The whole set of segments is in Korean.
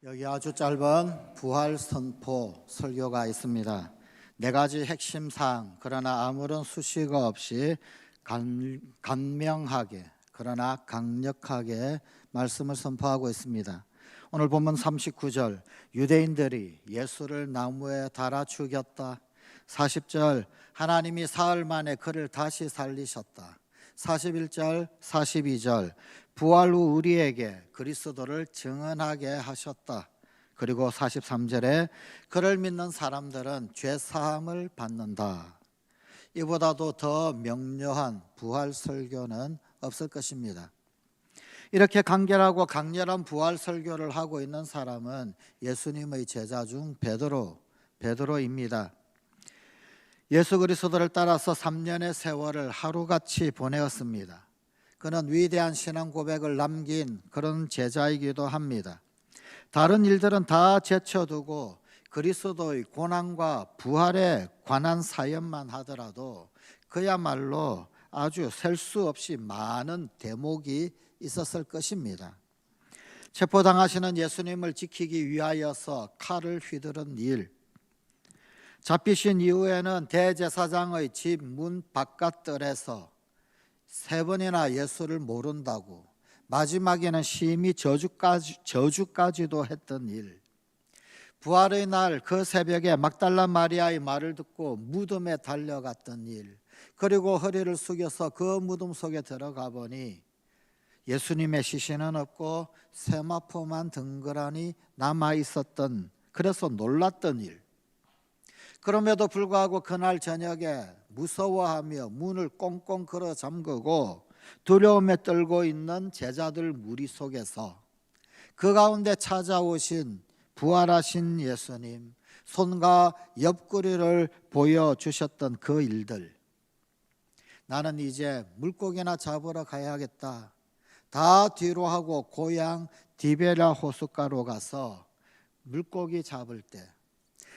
여기 아주 짧은 부활 선포 설교가 있습니다. 네 가지 핵심 사항, 그러나 아무런 수식어 없이 간명하게 그러나 강력하게 말씀을 선포하고 있습니다. 오늘 본문 39절, 유대인들이 예수를 나무에 달아 죽였다. 40절, 하나님이 사흘 만에 그를 다시 살리셨다. 41절, 42절, 부활 후 우리에게 그리스도를 증언하게 하셨다. 그리고 43절에 그를 믿는 사람들은 죄 사함을 받는다. 이보다도 더 명료한 부활 설교는 없을 것입니다. 이렇게 간결하고 강렬한 부활 설교를 하고 있는 사람은 예수님의 제자 중 베드로입니다. 예수 그리스도를 따라서 3년의 세월을 하루같이 보내었습니다. 그는 위대한 신앙 고백을 남긴 그런 제자이기도 합니다. 다른 일들은 다 제쳐두고 그리스도의 고난과 부활에 관한 사연만 하더라도 그야말로 아주 셀 수 없이 많은 대목이 있었을 것입니다. 체포당하시는 예수님을 지키기 위하여서 칼을 휘두른 일, 잡히신 이후에는 대제사장의 집 문 바깥들에서 3번이나 예수를 모른다고, 마지막에는 심히 저주까지도 했던 일, 부활의 날 그 새벽에 막달라 마리아의 말을 듣고 무덤에 달려갔던 일, 그리고 허리를 숙여서 그 무덤 속에 들어가 보니 예수님의 시신은 없고 세마포만 덩그러니 남아 있었던, 그래서 놀랐던 일, 그럼에도 불구하고 그날 저녁에 무서워하며 문을 꽁꽁 걸어 잠그고 두려움에 떨고 있는 제자들 무리 속에서 그 가운데 찾아오신 부활하신 예수님, 손과 옆구리를 보여주셨던 그 일들, 나는 이제 물고기나 잡으러 가야겠다, 다 뒤로 하고 고향 디베랴 호숫가로 가서 물고기 잡을 때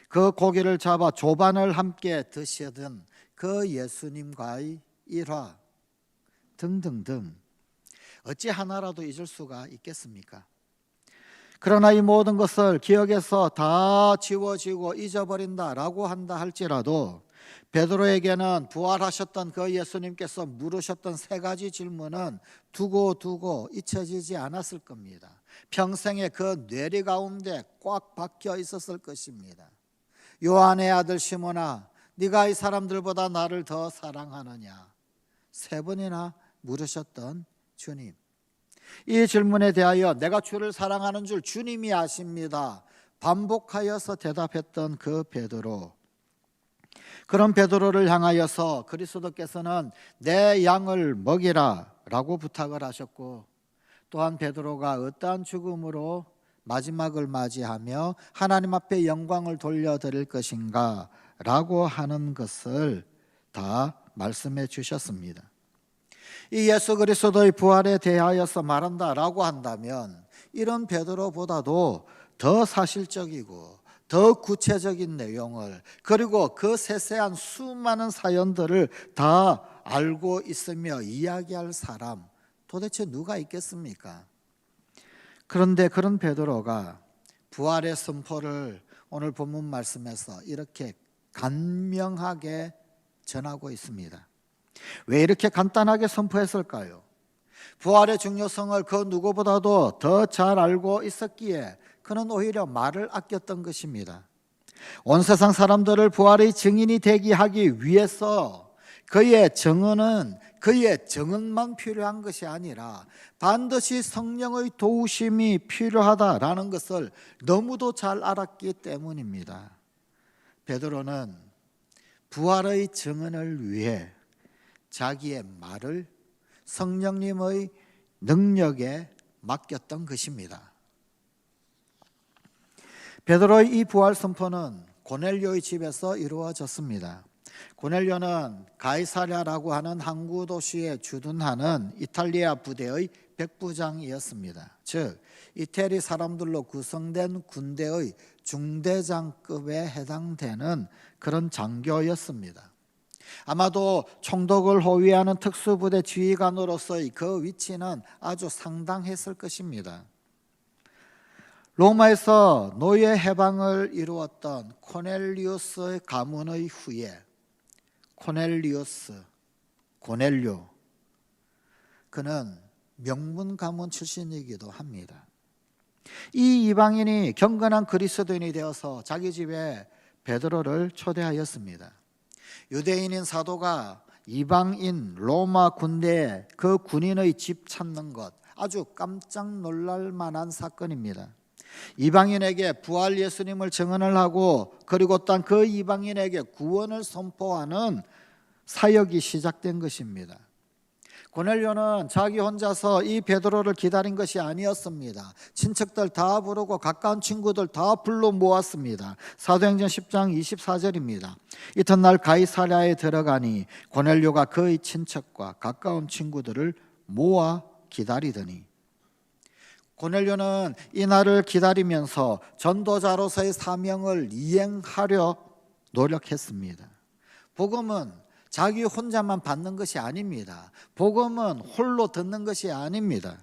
그 고기를 잡아 조반을 함께 드시던 그 예수님과의 일화 등등등, 어찌 하나라도 잊을 수가 있겠습니까? 그러나 이 모든 것을 기억에서 다 지워지고 잊어버린다라고 한다 할지라도 베드로에게는 부활하셨던 그 예수님께서 물으셨던 3가지 질문은 두고 잊혀지지 않았을 겁니다. 평생에 그 뇌리 가운데 꽉 박혀 있었을 것입니다. 요한의 아들 시몬아, 네가 이 사람들보다 나를 더 사랑하느냐? 3번이나 물으셨던 주님. 이 질문에 대하여 내가 주를 사랑하는 줄 주님이 아십니다, 반복하여서 대답했던 그 베드로. 그런 베드로를 향하여서 그리스도께서는 내 양을 먹이라 라고 부탁을 하셨고, 또한 베드로가 어떠한 죽음으로 마지막을 맞이하며 하나님 앞에 영광을 돌려드릴 것인가 라고 하는 것을 다 말씀해 주셨습니다. 이 예수 그리스도의 부활에 대하여서 말한다라고 한다면 이런 베드로보다도 더 사실적이고 더 구체적인 내용을, 그리고 그 세세한 수많은 사연들을 다 알고 있으며 이야기할 사람 도대체 누가 있겠습니까? 그런데 그런 베드로가 부활의 선포를 오늘 본문 말씀에서 이렇게 간명하게 전하고 있습니다. 왜 이렇게 간단하게 선포했을까요? 부활의 중요성을 그 누구보다도 더 잘 알고 있었기에 그는 오히려 말을 아꼈던 것입니다. 온 세상 사람들을 부활의 증인이 되게 하기 위해서 그의 증언만 필요한 것이 아니라 반드시 성령의 도우심이 필요하다라는 것을 너무도 잘 알았기 때문입니다. 베드로는 부활의 증언을 위해 자기의 말을 성령님의 능력에 맡겼던 것입니다. 베드로의 이 부활 선포는 고넬료의 집에서 이루어졌습니다. 고넬료는 가이사랴라고 하는 항구 도시에 주둔하는 이탈리아 부대의 백부장이었습니다. 즉 이태리 사람들로 구성된 군대의 중대장급에 해당되는 그런 장교였습니다. 아마도 총독을 호위하는 특수부대 지휘관으로서의 그 위치는 아주 상당했을 것입니다. 로마에서 노예 해방을 이루었던 코넬리우스의 가문의 후예 고넬료, 그는 명문 가문 출신이기도 합니다. 이 이방인이 경건한 그리스도인이 되어서 자기 집에 베드로를 초대하였습니다. 유대인인 사도가 이방인 로마 군대에 그 군인의 집 찾는 것, 아주 깜짝 놀랄 만한 사건입니다. 이방인에게 부활 예수님을 증언을 하고 그리고 또한 그 이방인에게 구원을 선포하는 사역이 시작된 것입니다. 고넬료는 자기 혼자서 이 베드로를 기다린 것이 아니었습니다. 친척들 다 부르고 가까운 친구들 다 불러 모았습니다. 사도행전 10장 24절입니다. 이튿날 가이사랴에 들어가니 고넬료가 그의 친척과 가까운 친구들을 모아 기다리더니, 고넬료는 이 날을 기다리면서 전도자로서의 사명을 이행하려 노력했습니다. 복음은 자기 혼자만 받는 것이 아닙니다. 복음은 홀로 듣는 것이 아닙니다.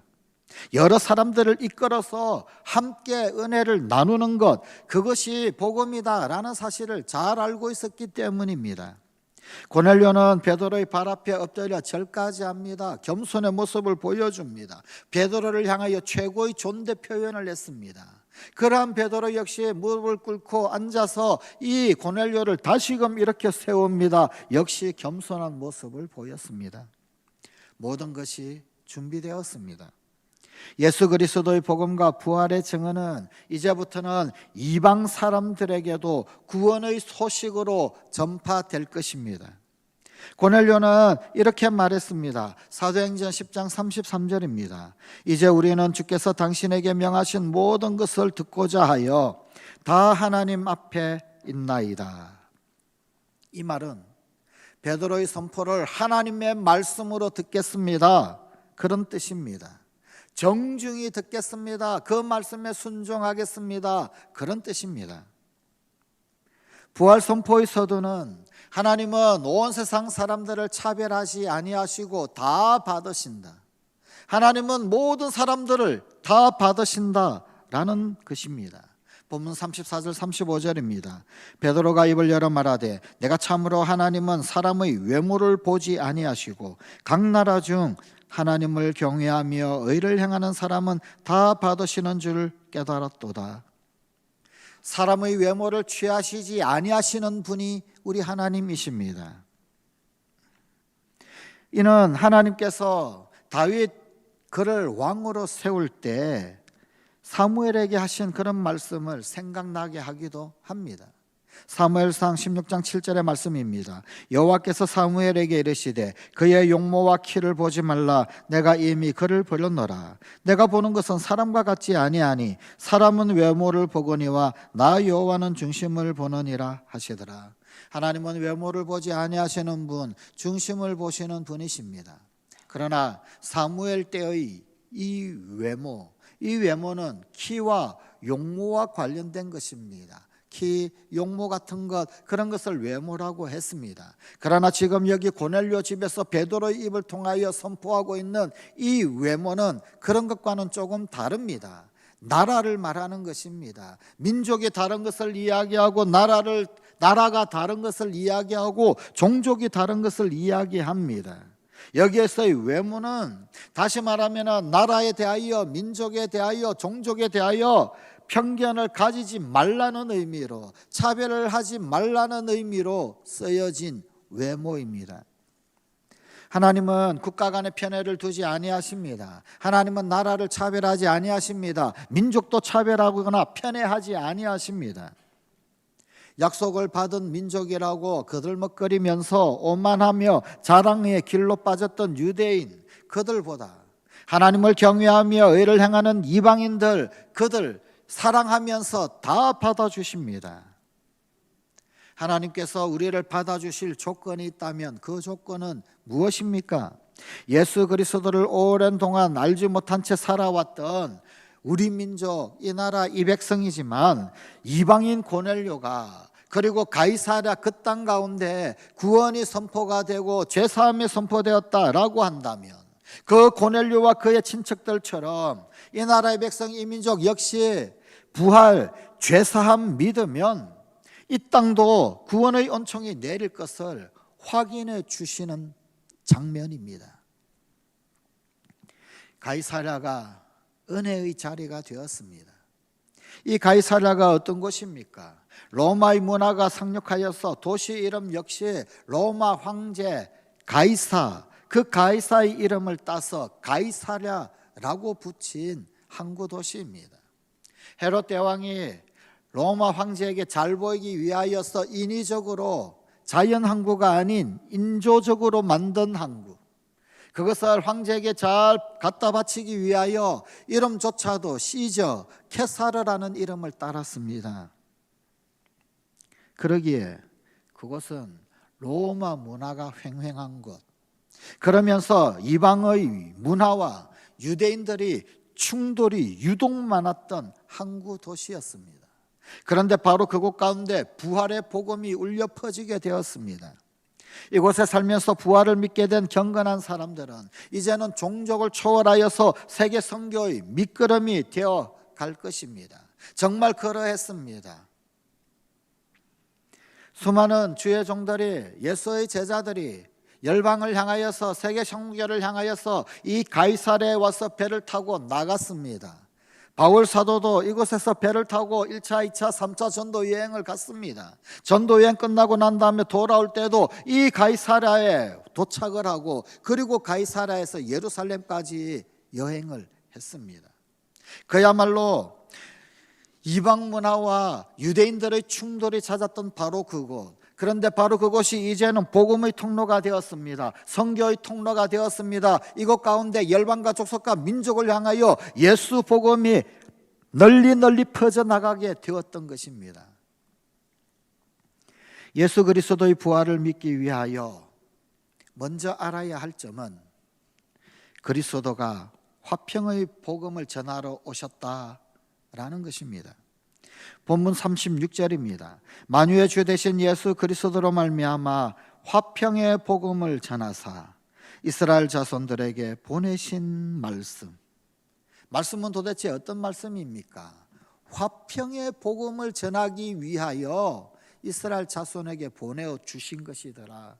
여러 사람들을 이끌어서 함께 은혜를 나누는 것, 그것이 복음이다라는 사실을 잘 알고 있었기 때문입니다. 고넬료는 베드로의 발 앞에 엎드려 절까지 합니다. 겸손의 모습을 보여줍니다. 베드로를 향하여 최고의 존대 표현을 했습니다. 그러한 베드로 역시 무릎을 꿇고 앉아서 이 고넬료를 다시금 이렇게 세웁니다. 역시 겸손한 모습을 보였습니다. 모든 것이 준비되었습니다. 예수 그리스도의 복음과 부활의 증언은 이제부터는 이방 사람들에게도 구원의 소식으로 전파될 것입니다. 고넬료는 이렇게 말했습니다. 사도행전 10장 33절입니다. 이제 우리는 주께서 당신에게 명하신 모든 것을 듣고자 하여 다 하나님 앞에 있나이다. 이 말은 베드로의 선포를 하나님의 말씀으로 듣겠습니다, 그런 뜻입니다. 정중히 듣겠습니다, 그 말씀에 순종하겠습니다, 그런 뜻입니다. 부활 선포의 서두는 하나님은 온 세상 사람들을 차별하지 아니하시고 다 받으신다, 하나님은 모든 사람들을 다 받으신다라는 것입니다. 본문 34절 35절입니다. 베드로가 입을 열어 말하되 내가 참으로 하나님은 사람의 외모를 보지 아니하시고 각 나라 중 하나님을 경외하며 의를 행하는 사람은 다 받으시는 줄 깨달았도다. 사람의 외모를 취하시지 아니하시는 분이 우리 하나님이십니다. 이는 하나님께서 다윗 그를 왕으로 세울 때 사무엘에게 하신 그런 말씀을 생각나게 하기도 합니다. 사무엘상 16장 7절의 말씀입니다. 여호와께서 사무엘에게 이르시되 그의 용모와 키를 보지 말라, 내가 이미 그를 버렸노라. 내가 보는 것은 사람과 같지 아니하니 사람은 외모를 보거니와 나 여호와는 중심을 보느니라 하시더라. 하나님은 외모를 보지 아니하시는 분, 중심을 보시는 분이십니다. 그러나 사무엘 때의 이 외모는 키와 용모와 관련된 것입니다. 키, 용모 같은 것, 그런 것을 외모라고 했습니다. 그러나 지금 여기 고넬료 집에서 베드로의 입을 통하여 선포하고 있는 이 외모는 그런 것과는 조금 다릅니다. 나라를 말하는 것입니다. 민족이 다른 것을 이야기하고 나라가 다른 것을 이야기하고 종족이 다른 것을 이야기합니다. 여기에서의 외모는 다시 말하면 나라에 대하여, 민족에 대하여, 종족에 대하여 편견을 가지지 말라는 의미로, 차별을 하지 말라는 의미로 쓰여진 외모입니다. 하나님은 국가 간의 편애를 두지 아니하십니다. 하나님은 나라를 차별하지 아니하십니다. 민족도 차별하거나 편애하지 아니하십니다. 약속을 받은 민족이라고 거들먹거리면서 오만하며 자랑의 길로 빠졌던 유대인, 그들보다 하나님을 경외하며 의를 행하는 이방인들, 그들 사랑하면서 다 받아주십니다. 하나님께서 우리를 받아주실 조건이 있다면 그 조건은 무엇입니까? 예수 그리스도를 오랜 동안 알지 못한 채 살아왔던 우리 민족, 이 나라 이 백성이지만 이방인 고넬료가, 그리고 가이사랴 그 땅 가운데 구원이 선포가 되고 죄사함이 선포되었다라고 한다면 그 고넬료와 그의 친척들처럼 이 나라의 백성, 이 민족 역시 부활, 죄사함 믿으면 이 땅도 구원의 은총이 내릴 것을 확인해 주시는 장면입니다. 가이사랴가 은혜의 자리가 되었습니다. 이 가이사랴가 어떤 곳입니까? 로마의 문화가 상륙하여서 도시 이름 역시 로마 황제 가이사, 그 가이사의 이름을 따서 가이사랴라고 붙인 항구 도시입니다. 헤롯 대왕이 로마 황제에게 잘 보이기 위하여서 인위적으로 자연 항구가 아닌 인조적으로 만든 항구, 그것을 황제에게 잘 갖다 바치기 위하여 이름조차도 시저, 케사르라는 이름을 따랐습니다. 그러기에 그것은 로마 문화가 횡행한 곳, 그러면서 이방의 문화와 유대인들이 충돌이 유독 많았던 항구 도시였습니다. 그런데 바로 그곳 가운데 부활의 복음이 울려 퍼지게 되었습니다. 이곳에 살면서 부활을 믿게 된 경건한 사람들은 이제는 종족을 초월하여서 세계 선교의 밑거름이 되어 갈 것입니다. 정말 그러했습니다. 수많은 주의 종들이, 예수의 제자들이 열방을 향하여서, 세계 선교를 향하여서 이 가이사랴에 와서 배를 타고 나갔습니다. 바울 사도도 이곳에서 배를 타고 1차, 2차, 3차 전도 여행을 갔습니다. 전도 여행 끝나고 난 다음에 돌아올 때도 이 가이사랴에 도착을 하고, 그리고 가이사랴에서 예루살렘까지 여행을 했습니다. 그야말로 이방 문화와 유대인들의 충돌이 찾았던 바로 그곳, 그런데 바로 그곳이 이제는 복음의 통로가 되었습니다. 선교의 통로가 되었습니다. 이곳 가운데 열방과 족속과 민족을 향하여 예수 복음이 널리 퍼져나가게 되었던 것입니다. 예수 그리스도의 부활을 믿기 위하여 먼저 알아야 할 점은 그리스도가 화평의 복음을 전하러 오셨다라는 것입니다. 본문 36절입니다. 만유의 주 되신 예수 그리스도로 말미암아 화평의 복음을 전하사 이스라엘 자손들에게 보내신 말씀. 말씀은 도대체 어떤 말씀입니까? 화평의 복음을 전하기 위하여 이스라엘 자손에게 보내어 주신 것이더라.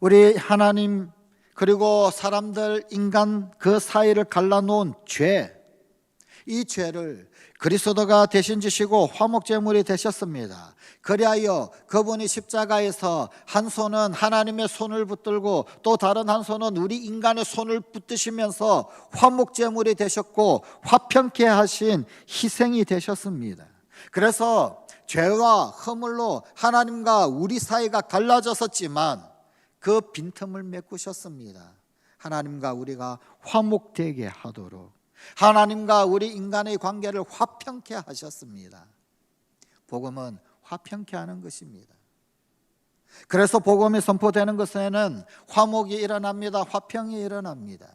우리 하나님 그리고 사람들, 인간 그 사이를 갈라놓은 죄, 이 죄를 그리스도가 대신 지시고 화목제물이 되셨습니다. 그리하여 그분이 십자가에서 한 손은 하나님의 손을 붙들고 또 다른 한 손은 우리 인간의 손을 붙드시면서 화목제물이 되셨고 화평케 하신 희생이 되셨습니다. 그래서 죄와 허물로 하나님과 우리 사이가 갈라졌었지만 그 빈틈을 메꾸셨습니다. 하나님과 우리가 화목되게 하도록, 하나님과 우리 인간의 관계를 화평케 하셨습니다. 복음은 화평케 하는 것입니다. 그래서 복음이 선포되는 것에는 화목이 일어납니다. 화평이 일어납니다.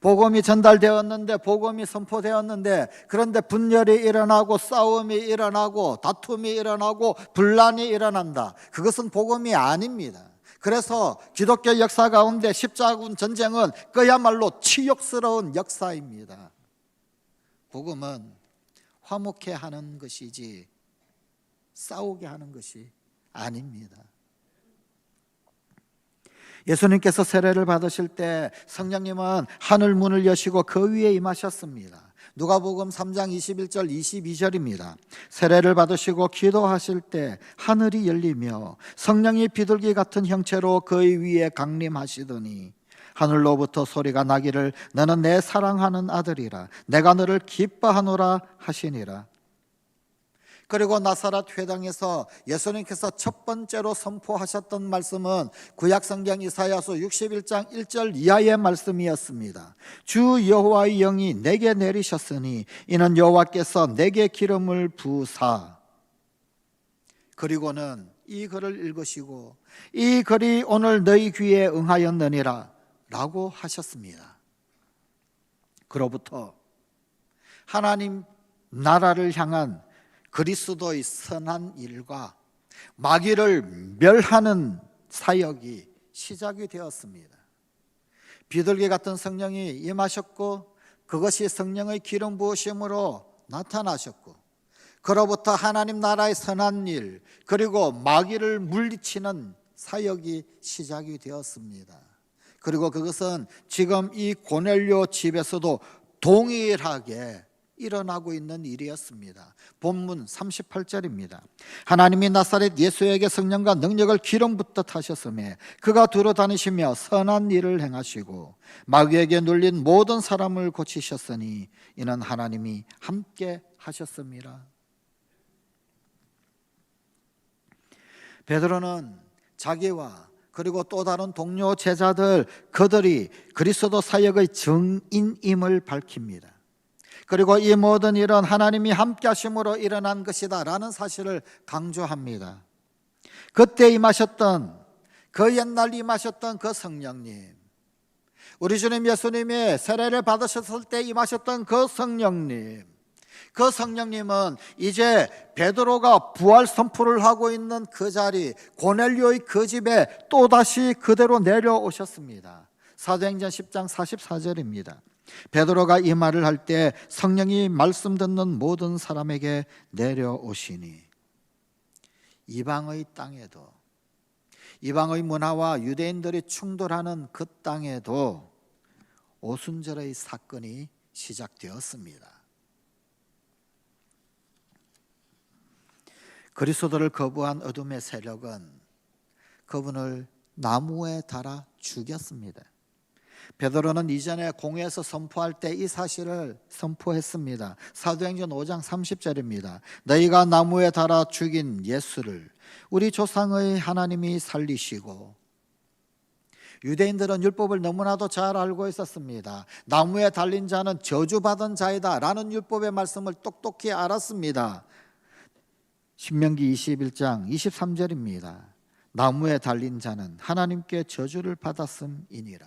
복음이 전달되었는데, 복음이 선포되었는데, 그런데 분열이 일어나고 싸움이 일어나고 다툼이 일어나고 분란이 일어난다. 그것은 복음이 아닙니다. 그래서 기독교 역사 가운데 십자군 전쟁은 그야말로 치욕스러운 역사입니다. 복음은 화목해 하는 것이지 싸우게 하는 것이 아닙니다. 예수님께서 세례를 받으실 때 성령님은 하늘 문을 여시고 그 위에 임하셨습니다. 누가복음 3장 21절 22절입니다. 세례를 받으시고 기도하실 때 하늘이 열리며 성령이 비둘기 같은 형체로 그의 위에 강림하시더니 하늘로부터 소리가 나기를 너는 내 사랑하는 아들이라 내가 너를 기뻐하노라 하시니라. 그리고 나사렛 회당에서 예수님께서 첫 번째로 선포하셨던 말씀은 구약성경 이사야서 61장 1절 이하의 말씀이었습니다. 주 여호와의 영이 내게 내리셨으니 이는 여호와께서 내게 기름을 부으사. 그리고는 이 글을 읽으시고 이 글이 오늘 너희 귀에 응하였느니라 라고 하셨습니다. 그로부터 하나님 나라를 향한 그리스도의 선한 일과 마귀를 멸하는 사역이 시작이 되었습니다. 비둘기 같은 성령이 임하셨고 그것이 성령의 기름 부으심으로 나타나셨고, 그로부터 하나님 나라의 선한 일, 그리고 마귀를 물리치는 사역이 시작이 되었습니다. 그리고 그것은 지금 이 고넬료 집에서도 동일하게 일어나고 있는 일이었습니다. 본문 38절입니다. 하나님이 나사렛 예수에게 성령과 능력을 기름 붓듯 하셨으며 그가 두루 다니시며 선한 일을 행하시고 마귀에게 눌린 모든 사람을 고치셨으니 이는 하나님이 함께 하셨습니다. 베드로는 자기와 그리고 또 다른 동료 제자들, 그들이 그리스도 사역의 증인임을 밝힙니다. 그리고 이 모든 일은 하나님이 함께 하심으로 일어난 것이다 라는 사실을 강조합니다. 그때 임하셨던, 그 옛날 임하셨던 그 성령님, 우리 주님 예수님이 세례를 받으셨을 때 임하셨던 그 성령님, 그 성령님은 이제 베드로가 부활 선포를 하고 있는 그 자리, 고넬료의 그 집에 또다시 그대로 내려오셨습니다. 사도행전 10장 44절입니다. 베드로가 이 말을 할 때 성령이 말씀 듣는 모든 사람에게 내려오시니, 이방의 땅에도, 이방의 문화와 유대인들이 충돌하는 그 땅에도 오순절의 사건이 시작되었습니다. 그리스도를 거부한 어둠의 세력은 그분을 나무에 달아 죽였습니다. 베드로는 이전에 공회에서 선포할 때 이 사실을 선포했습니다. 사도행전 5장 30절입니다. 너희가 나무에 달아 죽인 예수를 우리 조상의 하나님이 살리시고, 유대인들은 율법을 너무나도 잘 알고 있었습니다. 나무에 달린 자는 저주받은 자이다 라는 율법의 말씀을 똑똑히 알았습니다. 신명기 21장 23절입니다. 나무에 달린 자는 하나님께 저주를 받았음이니라.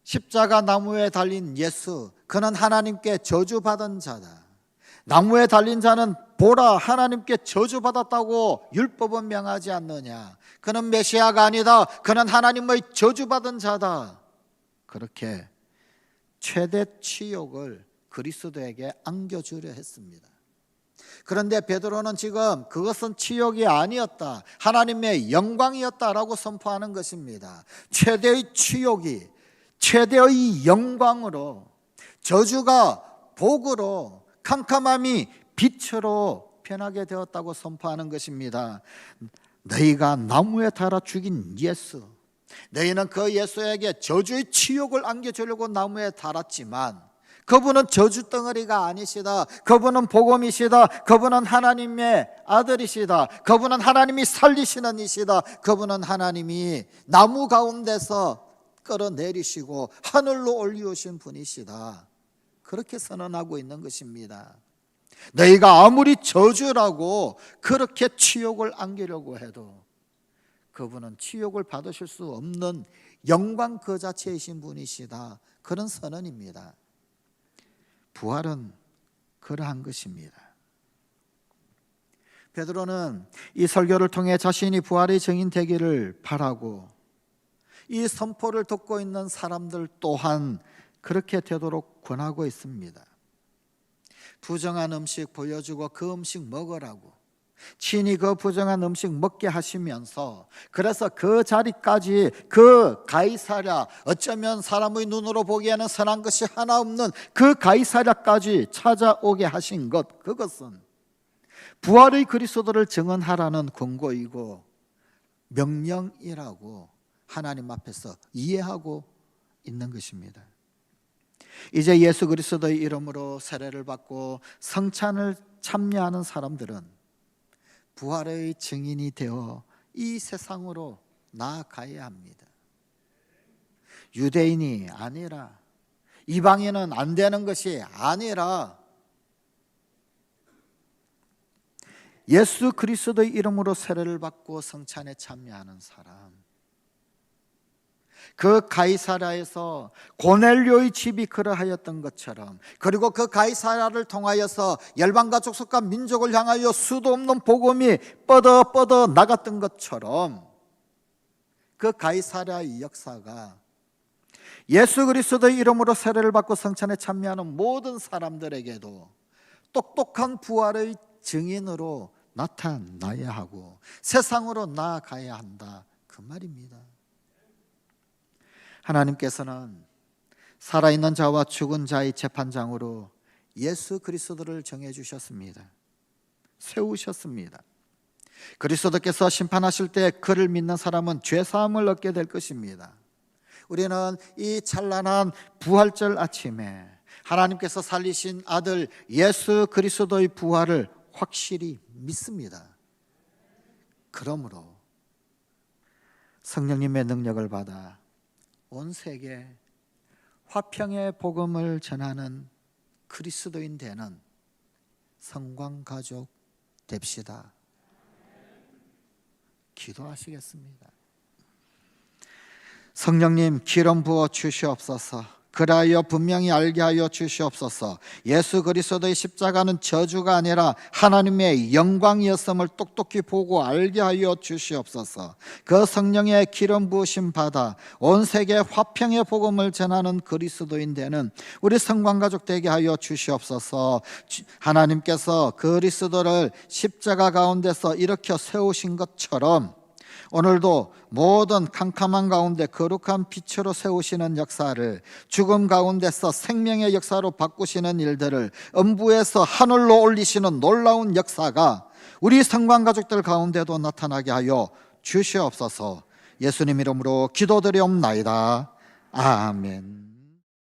십자가 나무에 달린 예수, 그는 하나님께 저주받은 자다. 나무에 달린 자는 보라 하나님께 저주받았다고 율법은 명하지 않느냐. 그는 메시아가 아니다. 그는 하나님의 저주받은 자다. 그렇게 최대 치욕을 그리스도에게 안겨주려 했습니다. 그런데 베드로는 지금 그것은 치욕이 아니었다, 하나님의 영광이었다라고 선포하는 것입니다. 최대의 치욕이 최대의 영광으로, 저주가 복으로, 캄캄함이 빛으로 변하게 되었다고 선포하는 것입니다. 너희가 나무에 달아 죽인 예수, 너희는 그 예수에게 저주의 치욕을 안겨주려고 나무에 달았지만 그분은 저주덩어리가 아니시다. 그분은 복음이시다. 그분은 하나님의 아들이시다. 그분은 하나님이 살리시는 이시다. 그분은 하나님이 나무 가운데서 끌어내리시고 하늘로 올리우신 분이시다. 그렇게 선언하고 있는 것입니다. 너희가 아무리 저주라고 그렇게 치욕을 안기려고 해도 그분은 치욕을 받으실 수 없는 영광 그 자체이신 분이시다. 그런 선언입니다. 부활은 그러한 것입니다. 베드로는 이 설교를 통해 자신이 부활의 증인 되기를 바라고, 이 선포를 듣고 있는 사람들 또한 그렇게 되도록 권하고 있습니다. 부정한 음식 보여주고 그 음식 먹으라고 친히 그 부정한 음식 먹게 하시면서, 그래서 그 자리까지, 그 가이사랴, 어쩌면 사람의 눈으로 보기에는 선한 것이 하나 없는 그 가이사랴까지 찾아오게 하신 것, 그것은 부활의 그리스도를 증언하라는 권고이고 명령이라고 하나님 앞에서 이해하고 있는 것입니다. 이제 예수 그리스도의 이름으로 세례를 받고 성찬을 참여하는 사람들은 부활의 증인이 되어 이 세상으로 나아가야 합니다. 유대인이 아니라, 이방인은 안 되는 것이 아니라 예수 그리스도의 이름으로 세례를 받고 성찬에 참여하는 사람, 그 가이사랴에서 고넬료의 집이 그러하였던 것처럼, 그리고 그 가이사랴를 통하여서 열방과 족속과 민족을 향하여 수도 없는 복음이 뻗어 나갔던 것처럼 그 가이사랴의 역사가 예수 그리스도의 이름으로 세례를 받고 성찬에 참여하는 모든 사람들에게도 똑똑한 부활의 증인으로 나타나야 하고 세상으로 나아가야 한다, 그 말입니다. 하나님께서는 살아있는 자와 죽은 자의 재판장으로 예수 그리스도를 정해주셨습니다. 세우셨습니다. 그리스도께서 심판하실 때 그를 믿는 사람은 죄사함을 얻게 될 것입니다. 우리는 이 찬란한 부활절 아침에 하나님께서 살리신 아들 예수 그리스도의 부활을 확실히 믿습니다. 그러므로 성령님의 능력을 받아 온 세계 화평의 복음을 전하는 그리스도인 되는 성광가족 됩시다. 기도하시겠습니다. 성령님, 기름 부어 주시옵소서. 그리하여 분명히 알게 하여 주시옵소서. 예수 그리스도의 십자가는 저주가 아니라 하나님의 영광이었음을 똑똑히 보고 알게 하여 주시옵소서. 그 성령의 기름 부으심 받아 온 세계 화평의 복음을 전하는 그리스도인 되는 우리 성광가족 되게 하여 주시옵소서. 하나님께서 그리스도를 십자가 가운데서 일으켜 세우신 것처럼 오늘도 모든 캄캄한 가운데 거룩한 빛으로 세우시는 역사를, 죽음 가운데서 생명의 역사로 바꾸시는 일들을, 음부에서 하늘로 올리시는 놀라운 역사가 우리 성광가족들 가운데도 나타나게 하여 주시옵소서. 예수님 이름으로 기도드리옵나이다. 아멘.